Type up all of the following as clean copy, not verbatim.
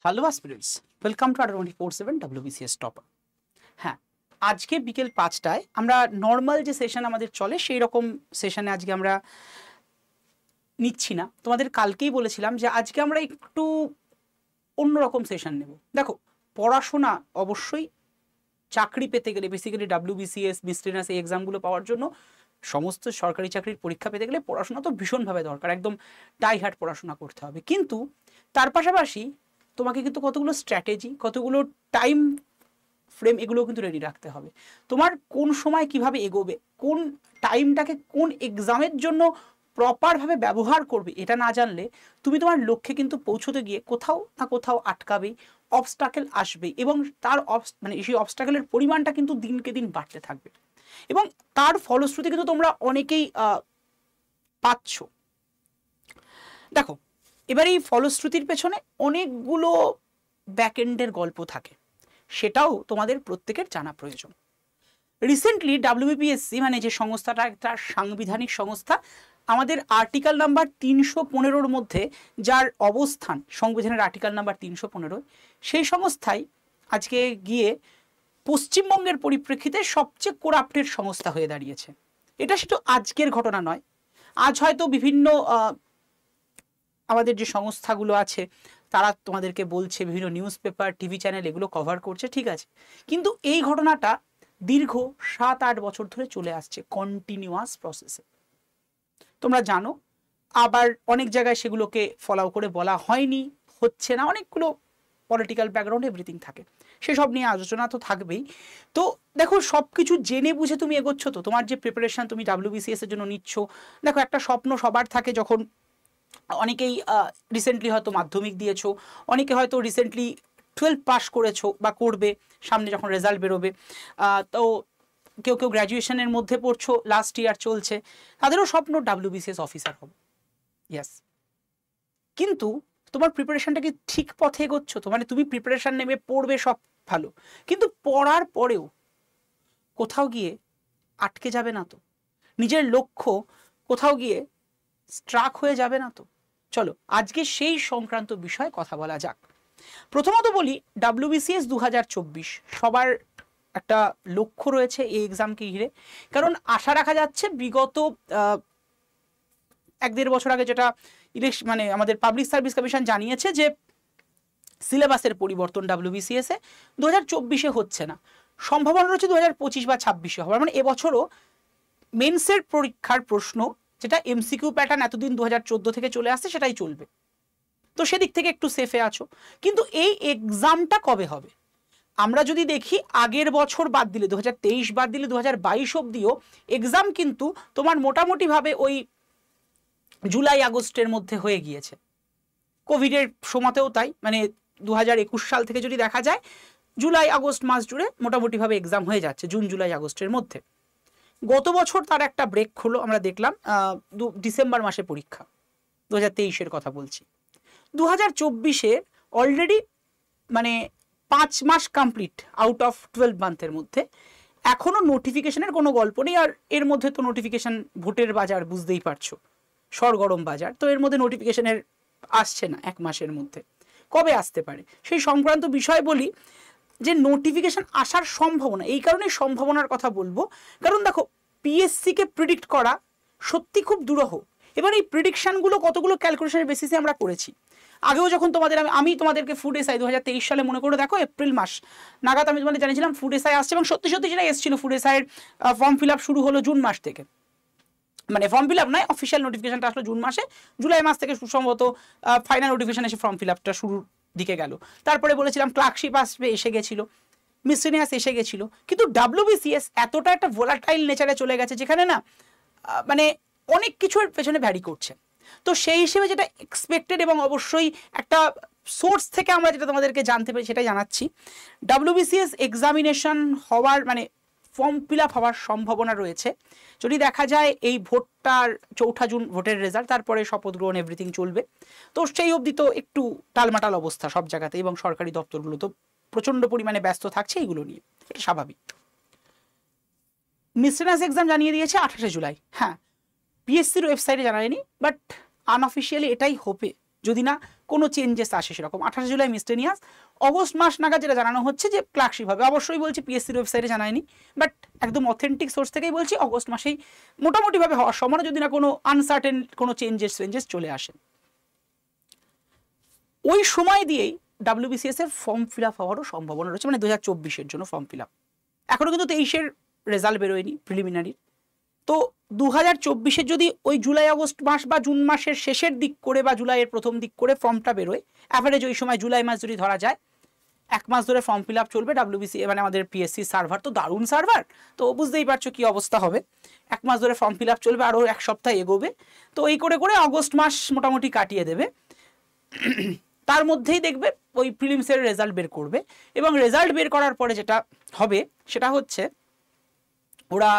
Hello aspirants, welcome to Adda 24/7 WBCS topper. হ্যাঁ, আজকে বিকেল 5টায় আমরা নর্মাল যে সেশন আমাদের চলে সেই রকম সেশনে আজকে আমরা নিচ্ছি না। তোমাদের কালকেই বলেছিলাম যে আজকে আমরা একটু অন্যরকম সেশন নেব। দেখো, পড়াশোনা অবশ্যই চাকরি পেতে গেলে, বেসিক্যালি WBCS মিসলেনিয়াস এই এক্সামগুলো পাওয়ার জন্য, সমস্ত সরকারি চাকরির পরীক্ষা পেতে গেলে পড়াশোনা তো ভীষণভাবে দরকার, একদম ডাই হার্ড পড়াশোনা করতে হবে। কিন্তু তার পাশাপাশি তোমাকে কিন্তু কতগুলো স্ট্র্যাটেজি, কতগুলো টাইম ফ্রেম এগুলো কিন্তু রেডি রাখতে হবে। তোমার কোন সময় কিভাবে এগোবে, কোন টাইমটাকে কোন এক্সামের জন্য প্রপারভাবে ব্যবহার করবে, এটা না জানলে তুমি তোমার লক্ষ্যে কিন্তু পৌঁছতে গিয়ে কোথাও না কোথাও আটকাবেই, অবস্টাকেল আসবে এবং তার সেই অবস্টাকেলের পরিমাণটা কিন্তু দিনকে দিন বাড়তে থাকবে এবং তার ফলশ্রুতি কিন্তু তোমরা অনেকেই পাচ্ছ। দেখো, এবার এই ফলশ্রুতির পেছনে অনেকগুলো ব্যাকএন্ডের গল্প থাকে, সেটাও তোমাদের প্রত্যেকের জানা প্রয়োজন। রিসেন্টলি WBPSC মানে যে সংস্থাটা একটা সাংবিধানিক সংস্থা, আমাদের আর্টিকেল নাম্বার 315-র মধ্যে যার অবস্থান, সংবিধানের আর্টিকেল নাম্বার 315, সেই সংস্থায় আজকে গিয়ে পশ্চিমবঙ্গের পরিপ্রেক্ষিতে সবচেয়ে করাপ্টেড সংস্থা হয়ে দাঁড়িয়েছে। এটা শুধু আজকের ঘটনা নয়, আজ হয়তো বিভিন্ন আমাদের যে সংস্থাগুলো আছে তারা তোমাদেরকে বলছে, বিভিন্ন নিউজ পেপার, টিভি চ্যানেল এগুলো কভার করছে, ঠিক আছে, কিন্তু এই ঘটনাটা দীর্ঘ 7-8 বছর ধরে চলে আসছে কন্টিনিউয়াস প্রসেসে। তোমরা জানো, আবার অনেক জায়গায় সেগুলোকে ফলো করে বলা হয়নি, হচ্ছে না, অনেকগুলো পলিটিক্যাল ব্যাকগ্রাউন্ড এভরিথিং থাকে, সেসব নিয়ে আলোচনা তো থাকবেই। তো দেখো, সব কিছু জেনে বুঝে তুমি এগোচ্ছ তো, তোমার যে প্রিপারেশন তুমি WBCS এর জন্য নিচ্ছ, দেখো একটা স্বপ্ন সবার থাকে, যখন অনেকেই রিসেন্টলি হয়তো মাধ্যমিক দিয়েছো, অনেকে হয়তো রিসেন্টলি 12 পাস করেছো বা করবে, সামনে যখন রেজাল্ট বেরোবে, তো কেউ কেউ গ্র্যাজুয়েশনের মধ্যে পড়ছো, লাস্ট ইয়ার চলছে, তাদেরও স্বপ্ন WBCS অফিসার হবে। ইয়েস, কিন্তু তোমার প্রিপারেশনটা কি ঠিক পথে এগোচ্ছ তো? মানে তুমি প্রিপারেশন নেবে, পড়বে, সব ভালো, কিন্তু পড়ার পরেও কোথাও গিয়ে আটকে যাবে না তো? নিজের লক্ষ্য কোথাও গিয়ে স্ট্রাক হয়ে যাবে না তো? চলো আজকে সেই সংক্রান্ত বিষয়ে কথা বলা যাক। প্রথমত বলি, WBCS 2024 সবার একটা লক্ষ্য রয়েছে এই এক্সামকে ঘিরে, কারণ আশা রাখা যাচ্ছে বিগত 1-1.5 বছর আগে যেটা মানে আমাদের পাবলিক সার্ভিস কমিশন জানিয়েছে যে সিলেবাসের পরিবর্তন WBCS এ 2024-এ হচ্ছে না, সম্ভাবনা রয়েছে 2025 বা 26-এ হওয়ার। মানে এবছরও মেন্সের পরীক্ষার প্রশ্ন, যেটা MCQ প্যাটার্ন এতদিন 2014 থেকে চলে আসছে, সেটাই চলবে, তো সেদিক থেকে একটু সেফে আছো। কিন্তু এই এক্সামটা কবে হবে? আমরা যদি দেখি, আগের বছর বাদ দিলে, 2023 বাদ দিলে 2022 অব্দিও এক্সাম কিন্তু তোমার মোটামুটিভাবে ওই জুলাই আগস্টের মধ্যে হয়ে গিয়েছে। কোভিডের সময়তেও তাই, মানে 2021 সাল থেকে যদি দেখা যায়, জুলাই আগস্ট মাস জুড়ে মোটামুটিভাবে এক্সাম হয়ে যাচ্ছে, জুন জুলাই আগস্টের মধ্যে। গত বছর তার একটা ব্রেক হলো, আমরা দেখলাম ডিসেম্বর মাসে পরীক্ষা, 2023-এর কথা বলছি। 2024-এর অলরেডি মানে 5 মাস কমপ্লিট আউট অফ 12 মান্থের মধ্যে, এখনো নোটিফিকেশনের কোনো গল্প নেই। আর এর মধ্যে তো নোটিফিকেশন, ভোটের বাজার বুঝতেই পারছো, সরগরম বাজার, তো এর মধ্যে নোটিফিকেশনের আসছে না 1 মাসের মধ্যে। কবে আসতে পারে সেই সংক্রান্ত বিষয় বলি, যে নোটিফিকেশন আসার সম্ভাবনা, এই কারণে সম্ভাবনার কথা বলবো, কারণ দেখো PSC-কে প্রিডিক্ট করা সত্যি খুব দুরূহ। এবার এই প্রিডিকশনগুলো কতগুলো ক্যালকুলেশনের বেসিসে আমরা করেছি। আগেও যখন আমি তোমাদেরকে ফুড এসআই 2023 সালে, মনে করে দেখো, এপ্রিল মাস নাগাদ আমি তোমাদের জানিয়েছিলাম ফুড এসআই আসছে, এবং সত্যি সত্যি সেটা এসেছিল। ফুড এসআইয়ের ফর্ম ফিল আপ শুরু হলো জুন মাস থেকে, মানে ফর্ম ফিল আপ নয়, অফিসিয়াল নোটিফিকেশনটা আসলো জুন মাসে, জুলাই মাস থেকে সুসম্ভবত ফাইনাল নোটিফিকেশন এসে ফর্ম ফিল আপটা শুরুর দিকে গেল। তারপরে বলেছিলাম ক্লার্কশিপ আসবে, এসে গেছিলো, মিসলেনিয়াস এসে গেছিলো, কিন্তু WBCS এতটা একটা ভোলাটাইল নেচারে চলে গেছে, যেখানে না মানে অনেক কিছুর পেছনে ভ্যারি করছে। তো সেই হিসেবে যেটা এক্সপেক্টেড, এবং অবশ্যই একটা সোর্স থেকে আমরা যেটা তোমাদেরকে জানতে পারি সেটাই জানাচ্ছি, WBCS এক্সামিনেশন হওয়ার, মানে ফর্ম ফিল আপ হওয়ার সম্ভাবনা রয়েছে যদি দেখা যায় এই ভোটটার 4 জুন ভোটের রেজাল্ট, তারপরে শপথ গ্রহণ এভরিথিং চলবে, তো সেই অবধি তো একটু টালমাটাল অবস্থা সব জায়গাতে, এবং সরকারি দপ্তরগুলো তো প্রচণ্ড পরিমাণে ব্যস্ত থাকছে এইগুলো নিয়ে, এটা স্বাভাবিক। মিসলেনিয়াস এক্সাম জানিয়ে দিয়েছে 28 জুলাই, হ্যাঁ, PSC-র ওয়েবসাইটে জানায়নি, বাট আনঅফিসিয়ালি এটাই হবে, যদি না কোনো চেঞ্জেস আসে সেরকম। 28 জুলাই মিসটেনিয়াস, অগস্ট মাস নাগাদ যেটা জানানো হচ্ছে যে ক্লার্কশিপ হবে, অবশ্যই বলছি পিএসসির ওয়েবসাইটে জানায়নি, বাট একদম অথেন্টিক সোর্স থেকেই বলছি অগস্ট মাসেই মোটামুটিভাবে হওয়ার সম্ভাবনা, যদি না কোনো আনসার্টেন কোনো চেঞ্জেস চলে আসে। ওই সময় দিয়েই ডাব্লিউবিসিএস এর ফর্ম ফিল আপ হওয়ারও সম্ভাবনা রয়েছে, মানে 2024-এর জন্য ফর্ম ফিল আপ। এখনও কিন্তু 23-এর রেজাল্ট বেরোয়নি প্রিলিমিনারি। তো 2024-এর যদি ওই জুলাই আগস্ট মাস বা জুন মাসের শেষের দিক করে বা জুলাইয়ের প্রথম দিক করে ফর্মটা বেরোয়, অ্যাভারেজ ওই সময় জুলাই মাস যদি ধরা যায়, 1 মাস ধরে ফর্ম ফিল আপ চলবে। ডাব্লিউবিসি মানে আমাদের পিএসসি সার্ভার তো দারুণ সার্ভার, তো বুঝতেই পারছো কি অবস্থা হবে। 1 মাস ধরে ফর্ম ফিল আপ চলবে, আরও 1 সপ্তাহ এগোবে। তো এই করে করে অগস্ট মাস মোটামুটি কাটিয়ে দেবে। তার মধ্যেই দেখবে ওই প্রিলিমসের রেজাল্ট বের করবে, এবং রেজাল্ট বের করার পরে যেটা হবে সেটা হচ্ছে ওরা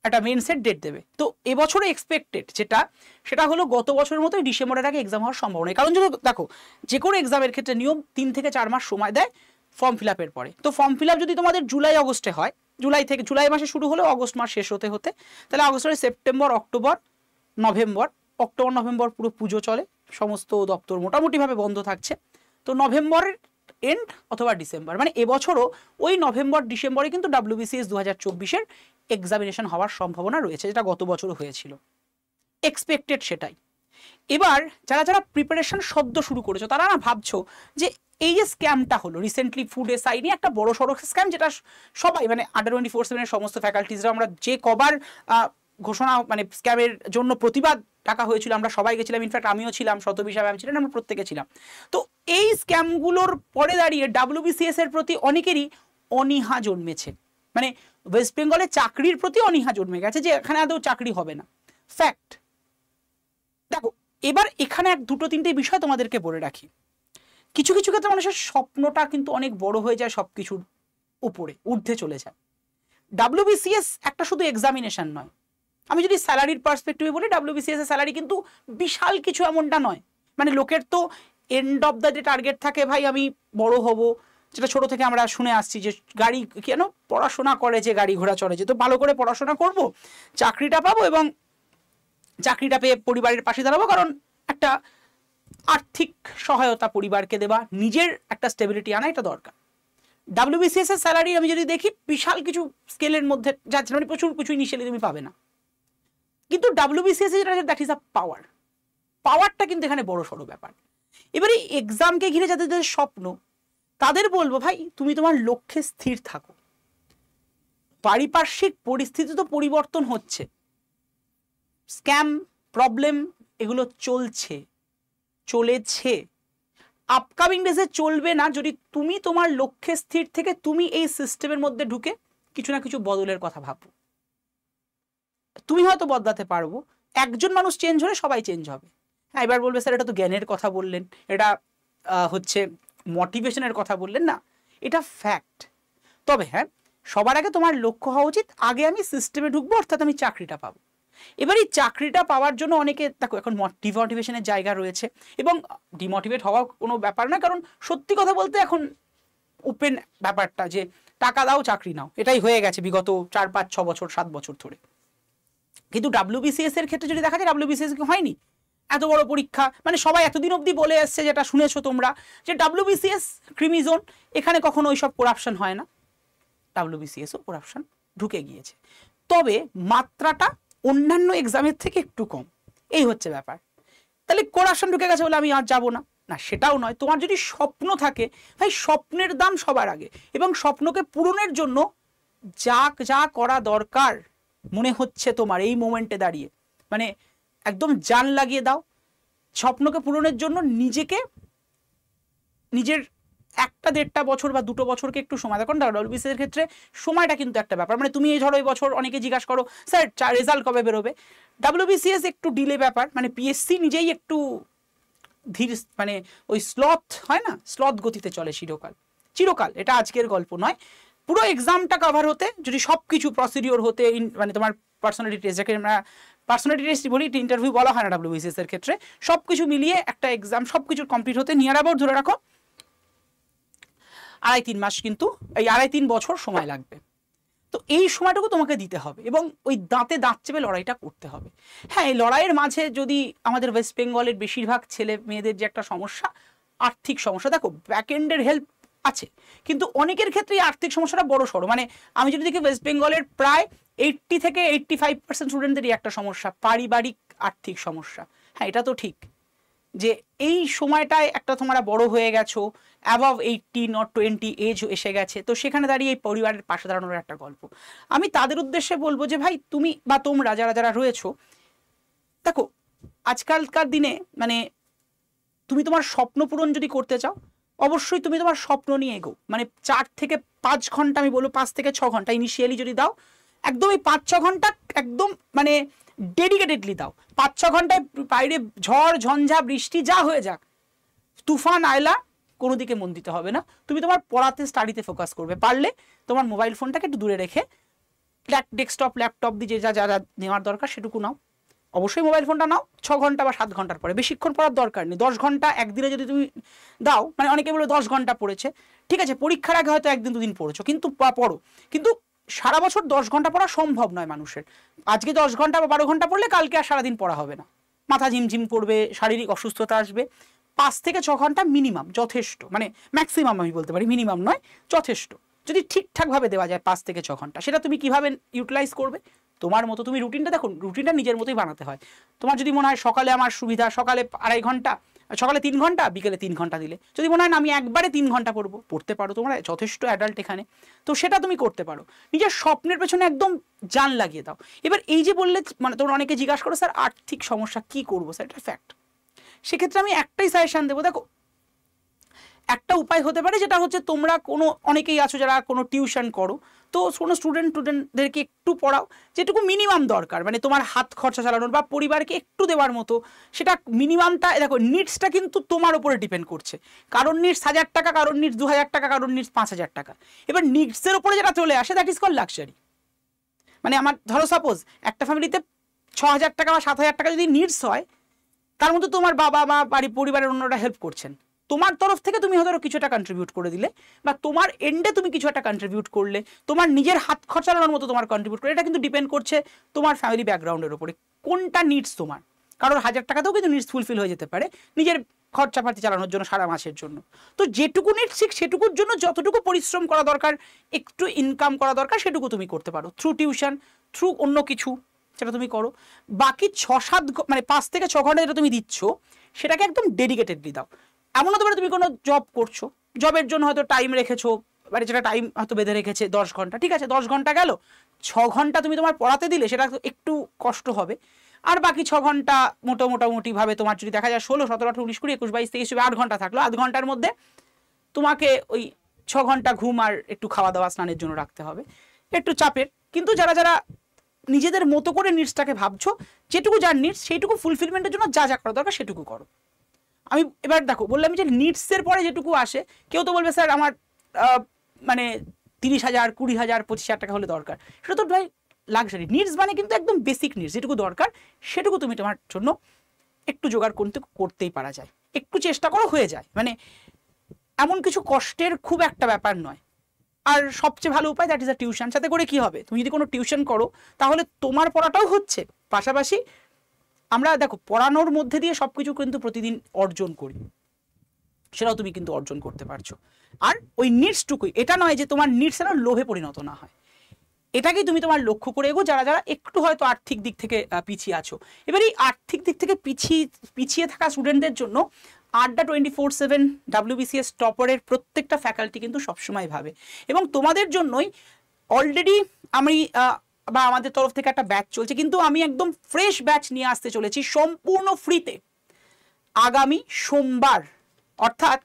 একটা মেন্সের ডেট দেবে। তো এবছরে এক্সপেক্টেড সেটা হলো গত বছরের মতোই ডিসেম্বরের আগে এক্সাম হওয়ার সম্ভাবনা। কারণ যদি দেখো যে কোনো এক্সামের ক্ষেত্রে নিয়ম 3 থেকে 4 মাস সময় দেয় ফর্ম ফিল আপের পরে। তো ফর্ম ফিল আপ যদি তোমাদের জুলাই আগস্টে হয়, জুলাই মাসে শুরু হলেও অগস্ট মাস শেষ হতে তাহলে আগস্টে সেপ্টেম্বর অক্টোবর নভেম্বর পুরো পুজো চলে, সমস্ত দপ্তর মোটামুটিভাবে বন্ধ থাকছে। তো নভেম্বরের এন্ড অথবা ডিসেম্বর, মানে এবছরও ওই নভেম্বর ডিসেম্বরে কিন্তু ডাব্লিউবিসিএস 2024-এর এক্সামিনেশন হওয়ার সম্ভাবনা রয়েছে, যেটা গত বছরও হয়েছিল, এক্সপেক্টেড সেটাই। এবার যারা প্রিপারেশন সদ্য শুরু করেছো তারা না ভাবছো যে এই যে স্ক্যামটা হলো রিসেন্টলি ফুড এসআই নিয়ে, একটা বড় সড়ো স্ক্যাম, যেটা সবাই মানে আন্ডার 24/7 সমস্ত ফ্যাকাল্টিজরা আমরা যে কবার ঘোষণা মানে স্ক্যামের জন্য প্রতিবাদ টাকা হয়েছিল আমরা সবাই গেছিলাম, ইনফ্যাক্ট আমিও ছিলাম, শতবিশা ম্যাম ছিলেন, আমরা প্রত্যেকে ছিলাম। তো এই স্ক্যামগুলোর পরে দাঁড়িয়ে ডাব্লিউবিসিএস এর প্রতি অনেকেরই অনীহা জন্মেছে, মানে ওয়েস্ট বেঙ্গলে চাকরির প্রতি অনীহা জন্মে গেছে যে এখানে আদৌ চাকরি হবে না। ফ্যাক্ট দেখো, এবার এখানে 2-3টে বিষয় তোমাদেরকে বলে রাখি। কিছু কিছু ক্ষেত্রে মানুষের স্বপ্নটা কিন্তু অনেক বড় হয়ে যায়, সব কিছুর উপরে ঊর্ধ্বে চলে যায়। ডাব্লিউবিসিএস একটা শুধু এক্সামিনেশন নয়। আমি যদি স্যালারির পার্সপেক্টিভে বলি, ডাব্লিউবিসিএস এর স্যালারি কিন্তু বিশাল কিছু এমনটা নয়। মানে লোকের তো end of the day target থাকে, ভাই আমি বড় হব, যেটা ছোট থেকে আমরা শুনে আসছি যে গাড়ি কেন পড়াশোনা করে, যে গাড়ি ঘোড়া চড়ে, যে তো ভালো করে পড়াশোনা করব, চাকরিটা পাবো এবং চাকরিটা পেয়ে পরিবারের পাশে দাঁড়াবো, কারণ একটা আর্থিক সহায়তা পরিবারকে দেওয়া, নিজের একটা স্টেবিলিটি আনা, এটা দরকার। ডাব্লিউবিসিএস এর স্যালারি আমি যদি দেখি বিশাল কিছু স্কেলের মধ্যে যাচ্ছে, মানে প্রচুর কিছু ইনিশিয়ালি তুমি পাবে না। কিন্তু ডাব্লিউবিসিএস যেটা দ্যাট ইজ আ পাওয়ারটা কিন্তু এখানে বড় সড়ো ব্যাপার। এবারে এক্সামকে ঘিরে যাদের স্বপ্ন, তাদের বলবো ভাই তুমি তোমার লক্ষ্যে স্থির থাকো। পারিপার্শ্বিক পরিস্থিতি তো পরিবর্তন হচ্ছে, স্ক্যাম প্রবলেম এগুলো চলেছে, আপকামিং ডেজে চলবে না যদি তুমি তোমার লক্ষ্যে স্থির থেকে তুমি এই সিস্টেমের মধ্যে ঢুকে কিছু না কিছু বদলের কথা ভাবো। তুমি হয়তো বদলাতে পারবো, একজন মানুষ চেঞ্জ হলে সবাই চেঞ্জ হবে। হ্যাঁ, এবার বলবে স্যার এটা তো জ্ঞানের কথা বললেন, এটা হচ্ছে মোটিভেশনের কথা বললেন না, এটা ফ্যাক্ট। তবে হ্যাঁ, সবার আগে তোমার লক্ষ্য হওয়া উচিত আগে আমি সিস্টেমে ঢুকবো, অর্থাৎ আমি চাকরিটা পাবো। এবার এই চাকরিটা পাওয়ার জন্য অনেকে দেখো এখন ডিমোটিভেশনের জায়গা রয়েছে, এবং ডিমোটিভেট হওয়া কোনো ব্যাপার না, কারণ সত্যি কথা বলতে এখন ওপেন ব্যাপারটা যে টাকা দাও চাকরি নাও, এটাই হয়ে গেছে বিগত 4-5-6 বছর 7 বছর ধরে। কিন্তু ডাব্লিউবিসিএস এর ক্ষেত্রে যদি দেখা যায়, ডাব্লিউবিসিএস কি হয়নি এত বড় পরীক্ষা, মানে সবাই এতদিন অবধি বলে এসছে, যেটা শুনেছো তোমরা যে ডাব্লিউবিসিএস ক্রিমি জোন, এখানে কখনো ওইসব করাপশন হয় না। ডাব্লিউবিসিএসও করাপশন ঢুকে গিয়েছে, তবে মাত্রাটা অন্যান্য এক্সামের থেকে একটু কম, এই হচ্ছে ব্যাপার। তাহলে করাপশন ঢুকে গেছে বলে আমি আর যাবো না, না সেটাও নয়। তোমার যদি স্বপ্ন থাকে ভাই, স্বপ্নের দাম সবার আগে, এবং স্বপ্নকে পূরণের জন্য যা করা দরকার মনে হচ্ছে তোমার এই মোমেন্টে দাঁড়িয়ে, মানে একদম জান লাগিয়ে দাও স্বপ্নকে পূরণের জন্য। নিজের 1-1.5 বছর বা 2 বছরকে একটু সময় দাও। কারণ ডাব্লিউবিসিএস এর ক্ষেত্রে সময়টা কিন্তু একটা ব্যাপার, মানে তুমি এই ধরো এই বছর অনেকে জিজ্ঞাসা করো স্যার রেজাল্ট কবে বেরোবে, ডাব্লিউবিসিএস একটু ডিলে ব্যাপার, মানে পিএসসি নিজেই একটু ধীর, মানে ওই স্লথ হয় না, স্লথ গতিতে চলে চিরকাল, এটা আজকের গল্প নয়। পুরো এক্সামটা কভার হতে যদি সব কিছু প্রসিডিওর হতে, মানে তোমার পার্সোনালিটি টেস্ট, যাকে আমরা পার্সোনালিটি টেস্ট বলি, ইন্টারভিউ বলা হয় না ডাব্লিউবিসিএস এর ক্ষেত্রে, সব কিছু মিলিয়ে একটা এক্সাম সব কিছু কমপ্লিট হতে নিয়ার অ্যাবাউট ধরে রাখো 2.5-3 মাস, কিন্তু এই 2.5-3 বছর সময় লাগবে। তো এই সময়টুকু তোমাকে দিতে হবে এবং ওই দাঁতে দাঁত চেপে লড়াইটা করতে হবে। হ্যাঁ, এই লড়াইয়ের মাঝে যদি আমাদের ওয়েস্ট বেঙ্গলের বেশিরভাগ ছেলে মেয়েদের যে একটা সমস্যা, আর্থিক সমস্যা, দেখো ব্যাকএন্ডের হেল্প আছে, কিন্তু অনেকের ক্ষেত্রেই আর্থিক সমস্যাটা বড় সড়ো। মানে আমি যদি দেখি ওয়েস্ট বেঙ্গলের প্রায় 80 থেকে 85% স্টুডেন্টদেরই একটা সমস্যা, পারিবারিক আর্থিক সমস্যা। হ্যাঁ, এটা তো ঠিক যে এই সময়টায় একটা তোমরা বড় হয়ে গেছো, অ্যাবভ 80 নট 20 এজ এসে গেছে, তো সেখানে দাঁড়িয়ে এই পরিবারের পাশে দাঁড়ানোর একটা গল্প। আমি তাদের উদ্দেশ্যে বলবো যে ভাই তুমি বা তোমরা যারা যারা রয়েছো, দেখো আজকালকার দিনে মানে তুমি তোমার স্বপ্ন পূরণ যদি করতে চাও, অবশ্যই তুমি তোমার স্বপ্ন নিয়ে এগো। মানে 4 থেকে 5 ঘন্টা, আমি বলবো 5 থেকে 6 ঘন্টা ইনিশিয়ালি যদি দাও, একদম এই 5-6 ঘন্টা একদম মানে ডেডিকেটেডলি দাও। 5-6 ঘন্টায় বাইরে ঝড় ঝঞ্ঝা বৃষ্টি যা হয়ে যাক, তুফান আয়লা, কোনো দিকে মন দিতে হবে না। তুমি তোমার পড়াতে স্টাডিতে ফোকাস করবে। পারলে তোমার মোবাইল ফোনটাকে একটু দূরে রেখে ডেস্কটপ ল্যাপটপ দিয়ে যা যা নেওয়ার দরকার সেটুকু নাও। অবশ্যই মোবাইল ফোনটা নাও 6 ঘন্টা বা 7 ঘন্টার পরে, বেশিক্ষণ পড়ার দরকার নেই। 10 ঘন্টা একদিনে যদি তুমি দাও, মানে অনেকে বলে 10 ঘন্টা পড়েছে, ঠিক আছে, পরীক্ষার আগে হয়তো 1 দিন 2 দিন পড়েছো, কিন্তু পড়ো। কিন্তু সারা বছর 10 ঘন্টা পড়া সম্ভব নয় মানুষের। আজকে 10 ঘন্টা বা 12 ঘন্টা পড়লে কালকে আর সারাদিন পড়া হবে না, মাথা ঝিমঝিম করবে, শারীরিক অসুস্থতা আসবে। 5 থেকে 6 ঘন্টা মিনিমাম যথেষ্ট, মানে ম্যাক্সিমাম আমি বলতে পারি, মিনিমাম নয়, যথেষ্ট। যদি ঠিকঠাকভাবে দেওয়া যায় 5 থেকে 6 ঘন্টা, সেটা তুমি কিভাবে ইউটিলাইজ করবে তোমার মতো। তুমি রুটিনটা দেখো, রুটিনটা নিজের মতোই বানাতে হয়। তোমার যদি মনে হয় সকালে আমার সুবিধা, সকালে 2.5 ঘন্টা, সকালে 3 ঘন্টা, বিকেলে 3 ঘন্টা দিলে, যদি মনে হয় না আমি একবারে 3 ঘন্টা পড়বো, পড়তে পারো, তোমরা যথেষ্ট অ্যাডাল্ট এখানে, তো সেটা তুমি করতে পারো। নিজের স্বপ্নের পেছনে একদম জান লাগিয়ে দাও। এবার এই যে বললে, মানে তোমরা অনেকে জিজ্ঞাসা করো স্যার আর্থিক সমস্যা কি করবো স্যার, এটা ফ্যাক্ট। সেক্ষেত্রে আমি একটাই সাজেশন দেবো, দেখো একটা উপায় হতে পারে, যেটা হচ্ছে তোমরা কোনো অনেকেই আছো যারা কোনো টিউশন করো, তো কোনো স্টুডেন্টদেরকে একটু পড়াও, যেটুকু মিনিমাম দরকার, মানে তোমার হাত খরচা চালানোর বা পরিবারকে একটু দেওয়ার মতো, সেটা মিনিমামটা। দেখো নিডসটা কিন্তু তোমার উপরে ডিপেন্ড করছে। কারোর নিডস 1000 টাকা, কারোর নিডস 2000 টাকা, কারোর নিডস 5000 টাকা। এবার নিডসের উপরে যেটা চলে আসে, দ্যাট ইজ কল লাক্সারি। মানে আমার ধরো সাপোজ একটা ফ্যামিলিতে 6000 টাকা বা 7000 টাকা যদি নিডস হয়, তার মধ্যে তোমার বাবা মা পরিবারের অন্যরা হেল্প করছেন, তোমার তরফ থেকে তুমি হয়তো কিছুটা কন্ট্রিবিউট করে দিলে, বা তোমার এন্ডে তুমি কিছু একটা কন্ট্রিবিউট করলে, তোমার নিজের হাত খরচানোর মতো তোমার কন্ট্রিবিউট করে, এটা কিন্তু ডিপেন্ড করছে তোমার ফ্যামিলি ব্যাকগ্রাউন্ডের উপরে, কোনটা নিডস তোমার। কারোর 1000 টাকাতেও কিন্তু নিডস ফুলফিল হয়ে যেতে পারে নিজের খরচাপাতি চালানোর জন্য সারা মাসের জন্য। তো যেটুকু নিডস ঠিক সেটুকুর জন্য যতটুকু পরিশ্রম করা দরকার, একটু ইনকাম করা দরকার, সেটুকু তুমি করতে পারো থ্রু টিউশন, থ্রু অন্য কিছু, সেটা তুমি করো। বাকি 6-7 মানে 5 থেকে 6 ঘন্টা যেটা তুমি দিচ্ছ, সেটাকে একদম ডেডিকেটেডলি দাও। এমন হতে পারে তুমি কোনো জব করছো, জবের জন্য হয়তো টাইম রেখেছো, মানে যেটা টাইম হয়তো বেঁধে রেখেছে 10 ঘন্টা, ঠিক আছে 10 ঘন্টা গেল, 6 ঘন্টা তুমি তোমার পড়াতে দিলে, সেটা একটু কষ্ট হবে। আর বাকি 6 ঘন্টা মোটামুটিভাবে তোমার যদি দেখা যায় 16, 17, 18, 19, 20, 21, 22, 23, 8 ঘন্টা থাকলো, 8 ঘন্টার মধ্যে তোমাকে ওই 6 ঘন্টা ঘুম আর একটু খাওয়া দাওয়া স্নানের জন্য রাখতে হবে, একটু চাপের। কিন্তু যারা যারা নিজেদের মতো করে নিডসটাকে ভাবছো, যেটুকু যার নিডস সেইটুকু ফুলফিলমেন্টের জন্য যা যা করা দরকার সেটুকু করো। আমি এবার দেখো বললাম যে নিডসের পরে যেটুকু আসে, কেউ তো বলবে স্যার আমার মানে 30,000, 20,000, 25,000 টাকা হলে দরকার, সেটা তো ভাই লাক্সারি। নিডস মানে কিন্তু একদম বেসিক নিডস, যেটুকু দরকার সেটুকু তুমি তোমার জন্য একটু জোগাড় করতেই পারা যায়, একটু চেষ্টা করো হয়ে যায়, মানে এমন কিছু কষ্টের খুব একটা ব্যাপার নয়। আর সবচেয়ে ভালো উপায় দ্যাট ইজ আ টিউশন। সাথে করে কি হবে, তুমি যদি কোনো টিউশন করো তাহলে তোমার পড়াটাও হচ্ছে, পাশাপাশি আমরা দেখো পড়ানোর মধ্যে দিয়ে সবকিছু কিন্তু প্রতিদিন অর্জন করি, সেটাও তুমি কিন্তু অর্জন করতে পারছো। আর ওই নিডসটুকুই, এটা নয় যে তোমার নিডস যেন লোভে পরিণত না হয়, এটাকেই তুমি তোমার লক্ষ্য করে এগো, যারা যারা একটু হয়তো আর্থিক দিক থেকে পিছিয়ে আছো। এবার এই আর্থিক দিক থেকে পিছিয়ে থাকা স্টুডেন্টদের জন্য আড্ডা 24/7 WBCS টপারের প্রত্যেকটা ফ্যাকাল্টি কিন্তু সবসময় ভাবে, এবং তোমাদের জন্যই অলরেডি আমি বা আমাদের তরফ থেকে একটা ব্যাচ চলছে, কিন্তু আমি একদম ফ্রেশ ব্যাচ নিয়ে আসতে চলেছি সম্পূর্ণ ফ্রিতে আগামী সোমবার। অর্থাৎ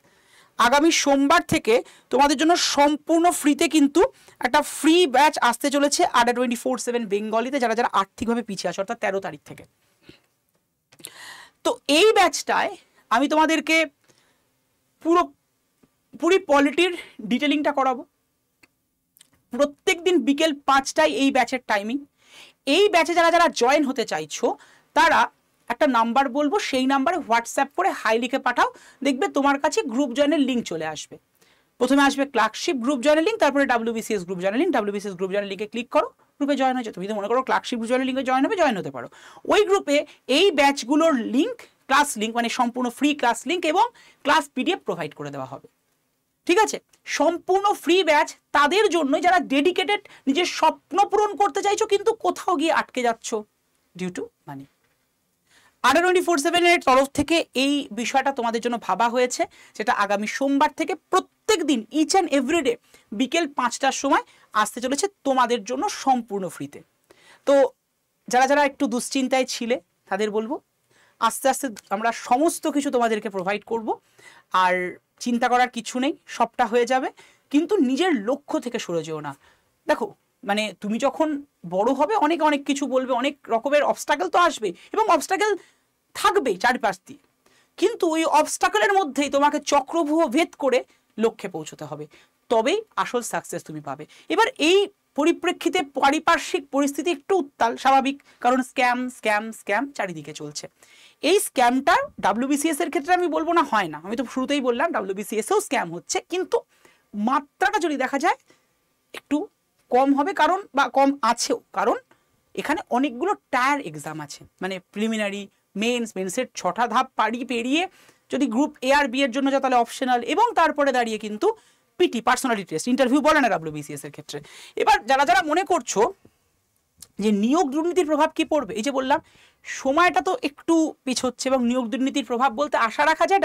আগামী সোমবার থেকে তোমাদের জন্য সম্পূর্ণ ফ্রিতে কিন্তু একটা ফ্রি ব্যাচ আসতে চলেছে আড্ডা 24/7 বেঙ্গলিতে, যারা যারা আর্থিকভাবে পিছিয়ে আছে, অর্থাৎ 13 তারিখ থেকে। তো এই ব্যাচটায় আমি তোমাদেরকে পুরো পলিটির ডিটেলিংটা করাবো। প্রত্যেক দিন বিকেল 5টায় এই ব্যাচের টাইমিং। এই ব্যাচে যারা যারা জয়েন হতে চাইছো, তারা একটা নাম্বার বলবো, সেই নাম্বারে হোয়াটসঅ্যাপ করে হাই লিখে পাঠাও, দেখবে তোমার কাছে গ্রুপ জয়েনের লিঙ্ক চলে আসবে। প্রথমে আসবে ক্লার্কশিপ গ্রুপ জয়েন লিঙ্ক, তারপরে WBCS group join link. WBCS group join লিঙ্কে ক্লিক করো, গ্রুপে জয়েন হয়েছে। তুমি তো মনে করো ক্লার্কশিপ গ্রুপ জয়েন লিঙ্কে জয়েন হবে, জয়েন হতে পারো। ওই গ্রুপে এই ব্যাচগুলোর লিঙ্ক, ক্লাস লিঙ্ক মানে সম্পূর্ণ ফ্রি ক্লাস লিঙ্ক এবং ক্লাস PDF প্রোভাইড করে দেওয়া হবে। ঠিক আছে, সম্পূর্ণ ফ্রি ব্যাচ তাদের জন্য যারা ডেডিকেটেড, নিজের স্বপ্ন পূরণ করতে চাইছো কিন্তু কোথাও গিয়ে আটকে যাচ্ছ ডিউ টু মানি। ADDA 24/7 এর তরফ থেকে এই বিষয়টা তোমাদের জন্য ভাবা হয়েছে, যেটা আগামী সোমবার থেকে প্রত্যেক দিন ইচ অ্যান্ড এভরিডে বিকেল 5টার সময় আসতে চলেছে তোমাদের জন্য সম্পূর্ণ ফ্রিতে। তো যারা যারা একটু দুশ্চিন্তায় ছিলে তাদের বলবো আস্তে আস্তে আমরা সমস্ত কিছু তোমাদেরকে প্রোভাইড করব, আর চিন্তা করার কিছু নেই, সবটা হয়ে যাবে। কিন্তু নিজের লক্ষ্য থেকে সরে যেও না। দেখো মানে তুমি যখন বড় হবে অনেক অনেক কিছু বলবে, অনেক রকমের অবস্টাকেল তো আসবে এবং অবস্টাকেল থাকবেই চারপাশ দিয়ে, কিন্তু ওই অবস্টাকেলের মধ্যেই তোমাকে চক্রব্যূহ ভেদ করে লক্ষ্যে পৌঁছতে হবে, তবেই আসল সাকসেস তুমি পাবে। এবার এই পরিপ্রেক্ষিতে পারিপার্শ্বিক পরিস্থিতি একটু উত্তাল, স্বাভাবিক, কারণ স্ক্যাম স্ক্যাম স্ক্যাম চারিদিকে চলছে। এই স্ক্যামটা WBCS এর ক্ষেত্রে আমি বলবো না হয় না, আমি তো শুরুতেই বললাম WBCS-এও স্ক্যাম হচ্ছে, কিন্তু মাত্রাটা যদি দেখা যায় একটু কম হবে, কারণ বা কম আছেও, কারণ এখানে অনেকগুলো টায়ার এক্সাম আছে, মানে প্রিলিমিনারি, মেন্সের 6টা ধাপ পেরিয়ে যদি গ্রুপ A আর B এর জন্য যা তাহলে অপশনাল, এবং তারপরে দাঁড়িয়ে কিন্তু PT পার্সোনালিটি টেস্ট, ইন্টারভিউ বলে না WBCS এর ক্ষেত্রে। এবার যারা যারা মনে করছো যে নিয়োগ দুর্নীতির প্রভাব কি পড়বে, এই যে বললাম সময়টা তো একটু পিছোচ্ছে, এবং নিয়োগ দুর্নীতির প্রভাব বলতে আশা রাখা যায়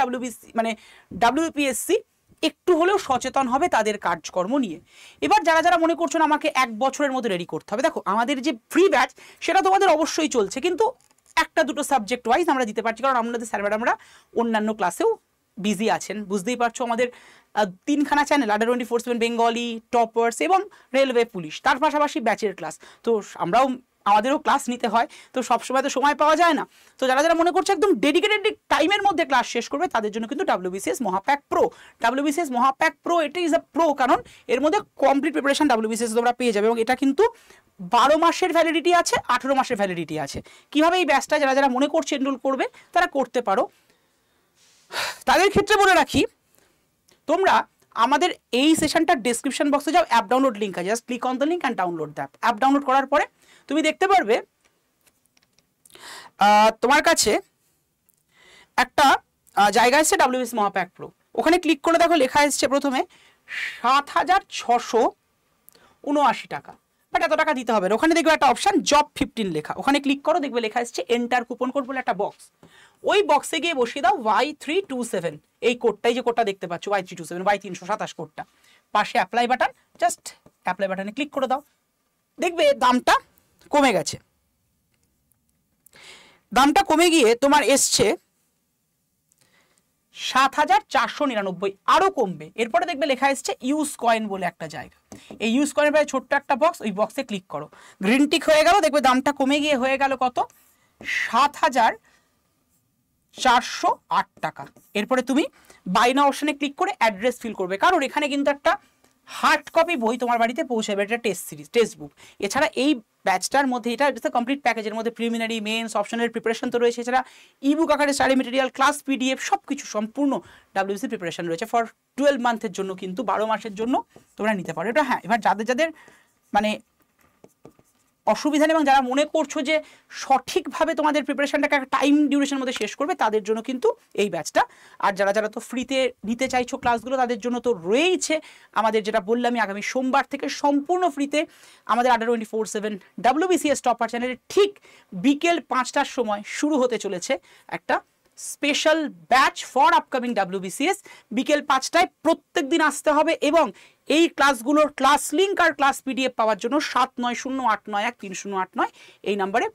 WPSC একটু হলেও সচেতন হবে তাদের কাজকর্ম নিয়ে। এবার যারা যারা মনে করছো না আমাকে 1 বছরের মধ্যে রেডি করতে হবে, দেখো আমাদের যে ফ্রি ব্যাচ সেটা তোমাদের অবশ্যই চলছে, কিন্তু একটা দুটো সাবজেক্ট ওয়াইজ আমরা দিতে পারছি, কারণ আমাদের স্যার ম্যাডামরা অন্যান্য ক্লাসেও বিজি আছেন, বুঝতেই পারছো। আমাদের 3খানা চ্যানেল, ADDA 24/7 বেঙ্গলি, টপার্স এবং রেলওয়ে পুলিশ, তার পাশাপাশি ব্যাচের ক্লাস, তো আমাদেরও ক্লাস নিতে হয়, তো সবসময় তো সময় পাওয়া যায় না। তো যারা যারা মনে করছে একদম ডেডিকেটেড টাইমের মধ্যে ক্লাস শেষ করবে তাদের জন্য কিন্তু WBCS মহাপ্যাক প্রো, WBCS মহাপ্যাক প্রো, এটা ইজ আ প্রো, কারণ এর মধ্যে কমপ্লিট প্রিপারেশন WBCS তোমরা পেয়ে যাবে, এবং এটা কিন্তু 12 মাসের ভ্যালিডিটি আছে, 18 মাসের ভ্যালিডিটি আছে। কিভাবে এই ব্যাচটা যারা যারা মনে করছে এনরোল করবে তারা করতে পারো। তাদের ক্ষেত্রে বলে রাখি, তোমরা আমাদের এই সেশনটার ডেসক্রিপশন বক্সে যাও, অ্যাপ ডাউনলোড লিঙ্ক আছে, just click on the link and download the app. App download করার পরে তুমি দেখতে পারবে তোমার কাছে একটা জায়গা এসছে WBCS মহাপ্যাক প্রো, ওখানে ক্লিক করে দেখো লেখা এসছে প্রথমে 7,679 টাকা, বাট এত টাকা দিতে হবে না। ওখানে দেখবে একটা অপশন জব 15 লেখা, ওখানে ক্লিক করো, দেখবে লেখা এসছে এন্টার কুপন কোড বলে একটা বক্স, ওই বক্সে গিয়ে বসিয়ে দাও Y327, এই কোডটাই যে কোডটা দেখতে পাচ্ছ Y327, Y327 কোডটা, পাশে অ্যাপ্লাই বাটন, জাস্ট অ্যাপ্লাই বাটনে ক্লিক করে দাও, দেখবে দামটা কমে গেছে। দামটা কমে গিয়ে তোমার এসছে 7,499, আরো কমবে। এরপরে দেখবে লেখা এসছে ইউজ কয়েন বলে একটা জায়গা, এই ইউজ কয়েনের প্রায় ছোট্ট একটা বক্স, ওই বক্সে ক্লিক করো, গ্রিন টিক হয়ে গেল, দেখবে দামটা কমে গিয়ে হয়ে গেল কত, 7,408 টাকা। এরপরে তুমি বাই নাও অপশনে ক্লিক করে অ্যাড্রেস ফিল করবে, কারণ এখানে কিন্তু একটা হার্ড কপি বই তোমার বাড়িতে পৌঁছাবে, এটা টেস্ট সিরিজ, টেক্সট বুক। এছাড়া এই ব্যাচটার মধ্যে, এটা কমপ্লিট প্যাকেজের মধ্যে প্রিলিমিনারি, মেন্স, অপশনাল প্রিপারেশন তো রয়েছে, এছাড়া ইবুক আকারে স্টাডি মেটেরিয়াল, ক্লাস PDF সব কিছু সম্পূর্ণ WBCS প্রিপারেশন রয়েছে ফর 12 মান্থের জন্য, কিন্তু 12 মাসের জন্য তোমরা নিতে পারো এটা। হ্যাঁ, এবার যাদের যাদের মানে অসুবিধা নেই এবং যারা মনে করছো যে সঠিকভাবে তোমাদের প্রিপারেশনটাকে একটা টাইম ডিউরেশনের মধ্যে শেষ করবে তাদের জন্য কিন্তু এই ব্যাচটা। আর যারা যারা তো ফ্রিতে নিতে চাইছো ক্লাসগুলো তাদের জন্য তো রয়েইছে আমাদের, যেটা বললামই আগামী সোমবার থেকে সম্পূর্ণ ফ্রিতে আমাদের ADDA 24/7 WBCS টপার চ্যানেলে ঠিক বিকেল 5টার সময় শুরু হতে চলেছে একটা special batch for upcoming WBCS। বিকেল 5টায় প্রত্যেক দিন আসতে হবে, এবং এই ক্লাসগুলোর ক্লাস লিঙ্ক আর ক্লাস PDF পাওয়ার জন্য 7908913089 এই নাম্বারে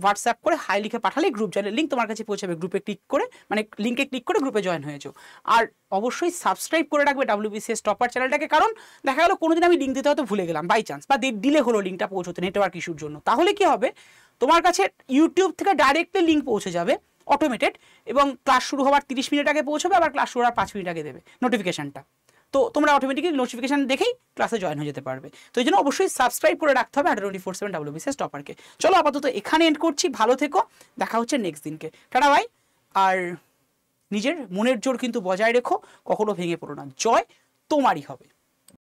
হোয়াটসঅ্যাপ করে হাই লিখে পাঠালে গ্রুপ জয়েনের লিঙ্ক তোমার কাছে পৌঁছাবে। গ্রুপে ক্লিক করে, মানে লিঙ্কে ক্লিক করে গ্রুপে জয়েন হয়ে যাও। আর অবশ্যই সাবস্ক্রাইব করে রাখবে WBCS টপার চ্যানেলটাকে, কারণ দেখা গেল কোনোদিন আমি লিঙ্ক দিতে হয়তো ভুলে গেলাম বাই চান্স, বা ডিলে হলো লিঙ্কটা পৌঁছতে নেটওয়ার্ক ইস্যুর জন্য, তাহলে কি হবে, তোমার কাছে ইউটিউব থেকে ডাইরেক্টলি লিঙ্ক পৌঁছে যাবে অটোমেটেড, এবং ক্লাস শুরু হওয়ার 30 মিনিট আগে পৌঁছবে, আবার ক্লাস শুরু হওয়ার 5 মিনিট আগে দেবে নোটিফিকেশনটা, তো তোমরা অটোমেটিক্যালি নোটিফিকেশন দেখেই ক্লাসে জয়েন হয়ে যেতে পারবে। তো এই জন্য অবশ্যই সাবস্ক্রাইব করে রাখতে হবে ADDA 24/7 WBCS টপারকে। চলো আপাতত এখানে এন্ড করছি, ভালো থেকো, দেখা হচ্ছে নেক্সট দিনকে, টাটা বাই। আর নিজের মনের জোর কিন্তু বজায় রেখো, কখনো ভেঙে পড়ো না। জয় তোমারই হবে।